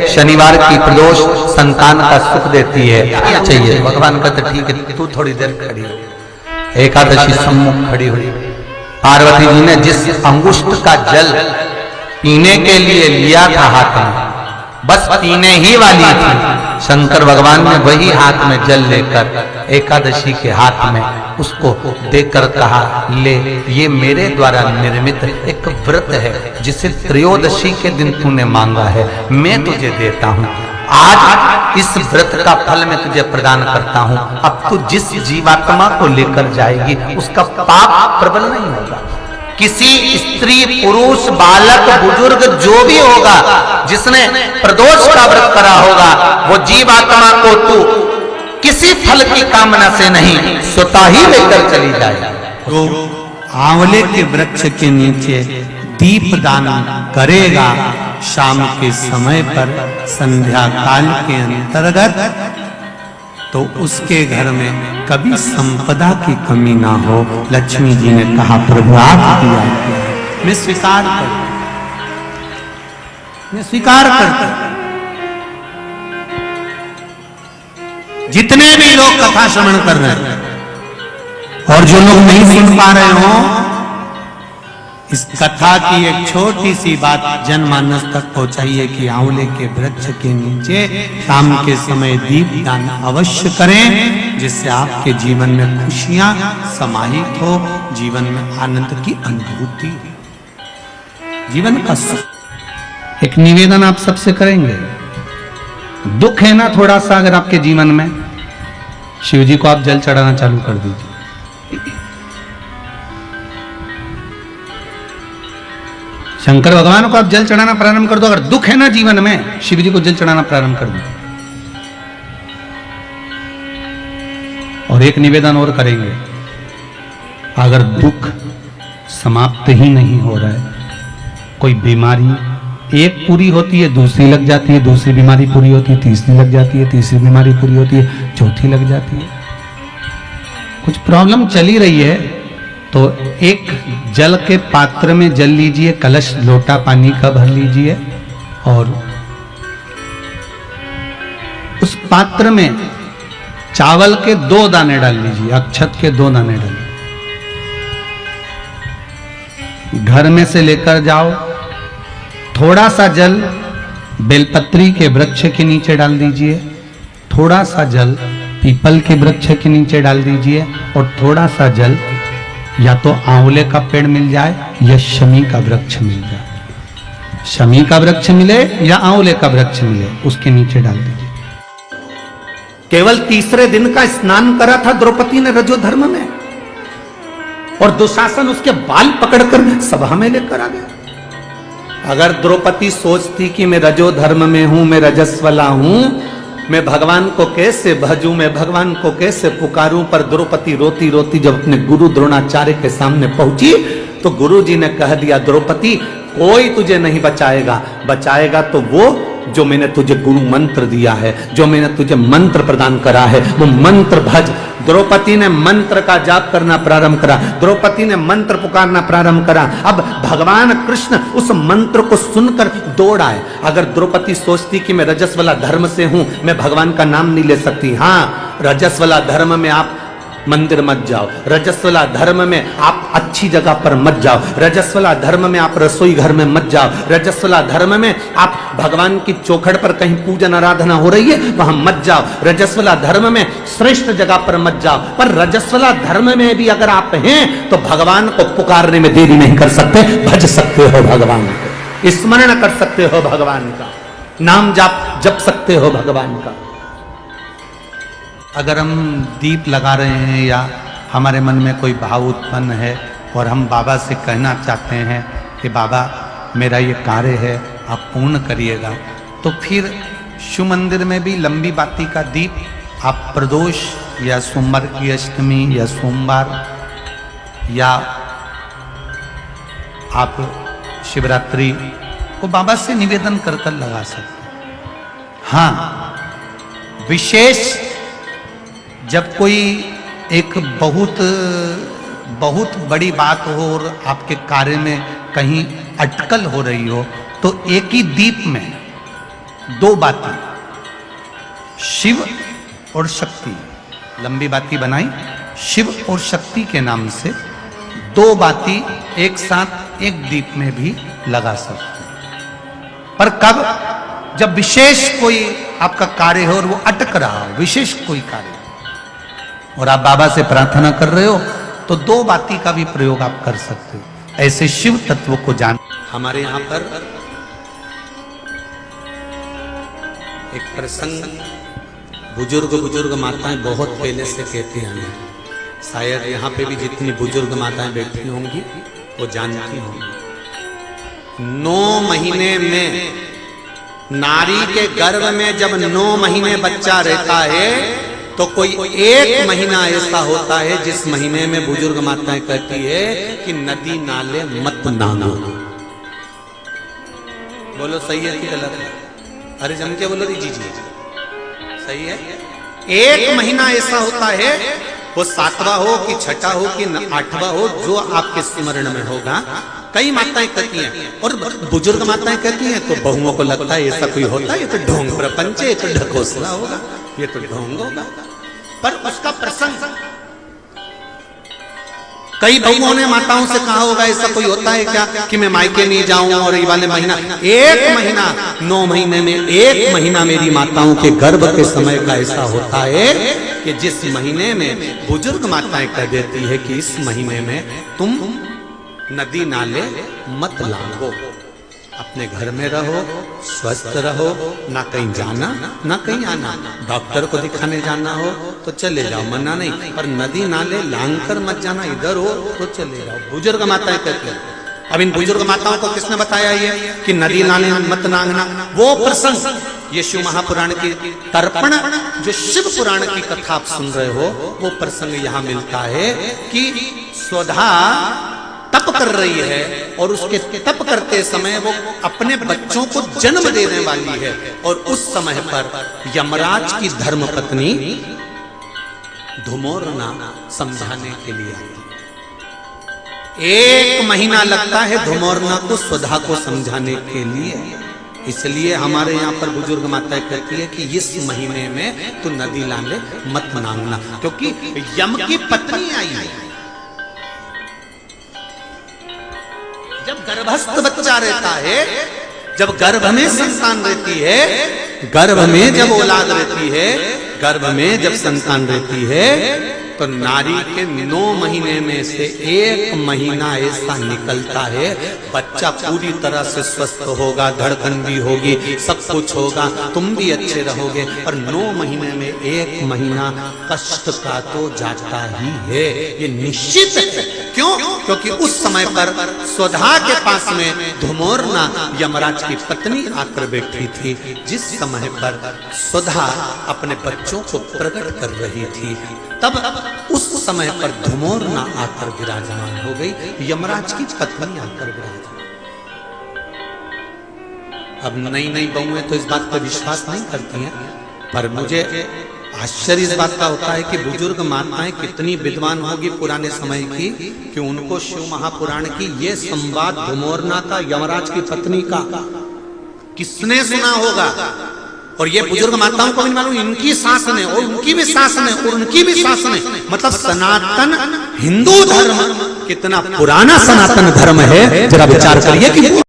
शनिवार की प्रदोष संतान का सुख देती है, क्या चाहिए? भगवान कहते ठीक है तू थोड़ी देर खड़ी हो। एकादशी सम्मुख खड़ी हुई। पार्वती जी ने जिस अंगुष्ठ का जल पीने के लिए लिया था हाथ में, बस पीने ही वाली थी, शंकर भगवान ने वही हाथ में जल लेकर एकादशी के हाथ में उसको देकर कहा, ले ये मेरे द्वारा निर्मित एक व्रत है जिसे त्रयोदशी के दिन तूने मांगा है, मैं तुझे देता हूँ। आज इस व्रत का फल मैं तुझे प्रदान करता हूँ। अब तू जिस जीवात्मा को लेकर जाएगी उसका पाप प्रबल नहीं होगा। किसी स्त्री, पुरुष, बालक, बुजुर्ग जो भी होगा जिसने प्रदोष का व्रत करा होगा, वो जीवात्मा को तू किसी फल की कामना से नहीं, स्वतः ही लेकर चली जाए। तो आंवले के वृक्ष के नीचे दीप दान करेगा शाम के समय पर संध्या काल के अंतर्गत, तो उसके घर में कभी संपदा की कमी ना हो। लक्ष्मी जी ने कहा, प्रभु आप किया, मैं स्वीकार करता, मैं स्वीकार करता। जितने भी लोग कथा श्रवण कर रहे हैं और जो लोग नहीं सुन पा रहे हो, इस कथा की एक छोटी सी बात जनमानस तक पहुंचाइए कि आंवले के वृक्ष के नीचे शाम के समय दीप दान अवश्य करें, जिससे आपके जीवन में खुशियां समाहित हो, जीवन में आनंद की अनुभूति, जीवन का सुख। एक निवेदन आप सबसे करेंगे, दुख है ना थोड़ा सा अगर आपके जीवन में, शिव जी को आप जल चढ़ाना चालू कर दीजिए। शंकर भगवान को आप जल चढ़ाना प्रारंभ कर दो। अगर दुख है ना जीवन में, शिव जी को जल चढ़ाना प्रारंभ कर दो। और एक निवेदन और करेंगे, अगर दुख समाप्त ही नहीं हो रहा है, कोई बीमारी एक पूरी होती है दूसरी लग जाती है, दूसरी बीमारी पूरी होती है तीसरी लग जाती है, तीसरी बीमारी पूरी होती है चौथी लग जाती है, कुछ प्रॉब्लम चली रही है, तो एक जल के पात्र में जल लीजिए, कलश लोटा पानी का भर लीजिए और उस पात्र में चावल के 2 दाने डाल लीजिए, अक्षत के 2 दाने डालिए। घर में से लेकर जाओ, थोड़ा सा जल बेलपत्री के वृक्ष के नीचे डाल दीजिए, थोड़ा सा जल पीपल के वृक्ष के नीचे डाल दीजिए और थोड़ा सा जल या तो आंवले का पेड़ मिल जाए या शमी का वृक्ष मिल जाए, शमी का वृक्ष मिले या आंवले का वृक्ष मिले, उसके नीचे डाल दीजिए। केवल तीसरे दिन का स्नान करा था द्रौपदी ने रजोधर्म में, और दुशासन उसके बाल पकड़कर सभा में लेकर आ गया। अगर द्रौपदी सोचती कि मैं रजोधर्म में हूं, मैं रजस्वला हूं, मैं भगवान को कैसे भजूं, मैं भगवान को कैसे पुकारूं, पर द्रौपदी रोती रोती जब अपने गुरु द्रोणाचार्य के सामने पहुंची तो गुरु जी ने कह दिया, द्रौपदी कोई तुझे नहीं बचाएगा, बचाएगा तो वो जो मैंने तुझे गुरु मंत्र दिया है, जो मैंने तुझे मंत्र प्रदान करा है, वो मंत्र भज। द्रौपदी ने मंत्र का जाप करना प्रारंभ करा, द्रौपदी ने मंत्र पुकारना प्रारंभ करा। अब भगवान कृष्ण उस मंत्र को सुनकर दौड़ आए। अगर द्रौपदी सोचती कि मैं रजस्वला धर्म से हूं, मैं भगवान का नाम नहीं ले सकती, हाँ रजस्वला धर्म में आप मंदिर मत जाओ, रजस्वला धर्म में आप अच्छी जगह पर मत जाओ, रजस्वला धर्म में आप रसोई घर में मत जाओ, रजस्वला धर्म में आप भगवान की चौखट पर कहीं पूजन आराधना हो रही है वहां मत जाओ, रजस्वला धर्म में श्रेष्ठ जगह पर मत जाओ। पर रजस्वला धर्म में भी अगर आप हैं तो भगवान को पुकारने में देरी नहीं कर सकते, भज सकते हो भगवान को, स्मरण कर सकते हो भगवान का, नाम जाप जप सकते हो भगवान का। अगर हम दीप लगा रहे हैं या हमारे मन में कोई भाव उत्पन्न है और हम बाबा से कहना चाहते हैं कि बाबा मेरा ये कार्य है आप पूर्ण करिएगा, तो फिर शिव मंदिर में भी लंबी बाती का दीप आप प्रदोष या सोमवार की अष्टमी या सोमवार या आप शिवरात्रि को बाबा से निवेदन कर कर लगा सकते हैं। हाँ, विशेष जब कोई एक बहुत बड़ी बात हो और आपके कार्य में कहीं अटकल हो रही हो, तो एक ही दीप में दो बाती, शिव और शक्ति, लंबी बाती बनाई शिव और शक्ति के नाम से, दो बाती एक साथ एक दीप में भी लगा सकते हैं। पर कब? जब विशेष कोई आपका कार्य हो और वो अटक रहा हो, विशेष कोई कार्य, और आप बाबा से प्रार्थना कर रहे हो, तो दो बाती का भी प्रयोग आप कर सकते हो। ऐसे शिव तत्व को जान। हमारे यहां पर एक प्रसंग बुजुर्ग माताएं बहुत पहले से कहती हैं, शायद यहाँ पे भी जितनी बुजुर्ग माताएं बैठी होंगी वो जानती होंगी। 9 महीने में नारी के गर्भ में जब 9 महीने बच्चा रहता है, तो कोई एक महीना ऐसा होता है जिस महीने में बुजुर्ग माताएं कहती है कि नदी नाले मत नांगो। बोलो सही है कि गलत है? अरे जम के बोलो जी जी सही है। एक महीना ऐसा होता है, वो 7वां हो कि 6ठा हो कि 8वां हो, जो आपके स्मरण में होगा। कई माताएं कहती हैं, और बुजुर्ग माताएं कहती हैं, तो बहुओं को लगता है ऐसा कोई होता है, ये तो ढोंग प्रपंच है, ये तो ढकोसला होगा, ये तो ढोंग होगा। पर उसका प्रसंग कई बहुओं ने माताओं से कहा होगा, ऐसा कोई होता है क्या कि मैं मायके नहीं जाऊं और ये वाले महीना, एक महीना 9 महीने में एक महीना मेरी माताओं के गर्भ के समय का ऐसा होता है कि जिस महीने में बुजुर्ग माताएं कह देती है कि इस महीने में तुम नदी नाले मत लांगो, अपने घर में रहो, स्वस्थ रहो, ना कहीं जाना ना कहीं आना। डॉक्टर को दिखाने जाना हो तो चले जाओ, मना नहीं, पर नदी नाले लांग कर मत जाना, इधर हो तो चले जाओ। बुजुर्ग माताएं कहती हैं। अब इन बुजुर्ग माताओं को किसने बताया ये कि नदी नाले मत नांगना? वो प्रसंग ये शिव महापुराण की तर्पण, जो शिव पुराण की कथा आप सुन रहे हो, वो प्रसंग यहाँ मिलता है कि स्वधा तप कर रही है, और उसके तप करते समय वो अपने बच्चों को जन्म देने वाली है, और उस समय पर यमराज की धर्मपत्नी धुमोरना समझाने के लिए आती है। 1 महीना लगता है धुमोरना को स्वधा को समझाने के लिए। इसलिए हमारे यहाँ पर बुजुर्ग माताएं कहती है कि इस महीने में तो नदी नाले मत नांगना, क्योंकि यम की पत्नी आई है। जब गर्भस्थ बच्चा रहता है, जब गर्भ में संतान रहती है, गर्भ में जब औलाद रहती है, गर्भ में जब संतान रहती है, तो नारी के 9 महीने में से 1 महीना ऐसा निकलता है, बच्चा पूरी तरह से स्वस्थ होगा, धड़कन भी होगी, सब कुछ होगा, तुम भी अच्छे रहोगे। और 9 महीने में 1 महीना कष्ट का तो जाता ही है, ये निश्चित है। क्यों? क्योंकि उस समय पर स्वधा के पास में धुमोरना यमराज की पत्नी आकर बैठी थी, जिस समय पर स्वधा अपने बच्चों को प्रकट कर रही थी, तब उस समय पर धुमोरना आकर विराजमान हो गई, यमराज की पत्नी आकर विराजमान। अब नई बहुएं तो इस बात पर विश्वास नहीं करती हैं, पर मुझे आश्चर्य इस बात का होता है कि बुजुर्ग माताएं कितनी विद्वान होगी पुराने समय की, कि उनको शिव महापुराण की ये संवाद धुमोरना का यमराज की पत्नी का किसने सुना होगा। और ये बुजुर्ग माताओं को भी मालूम, इनकी सास ने और उनकी भी सास ने और उनकी भी सास ने, मतलब सनातन हिंदू धर्म कितना पुराना सनातन धर्म है, जरा विचार करिए कि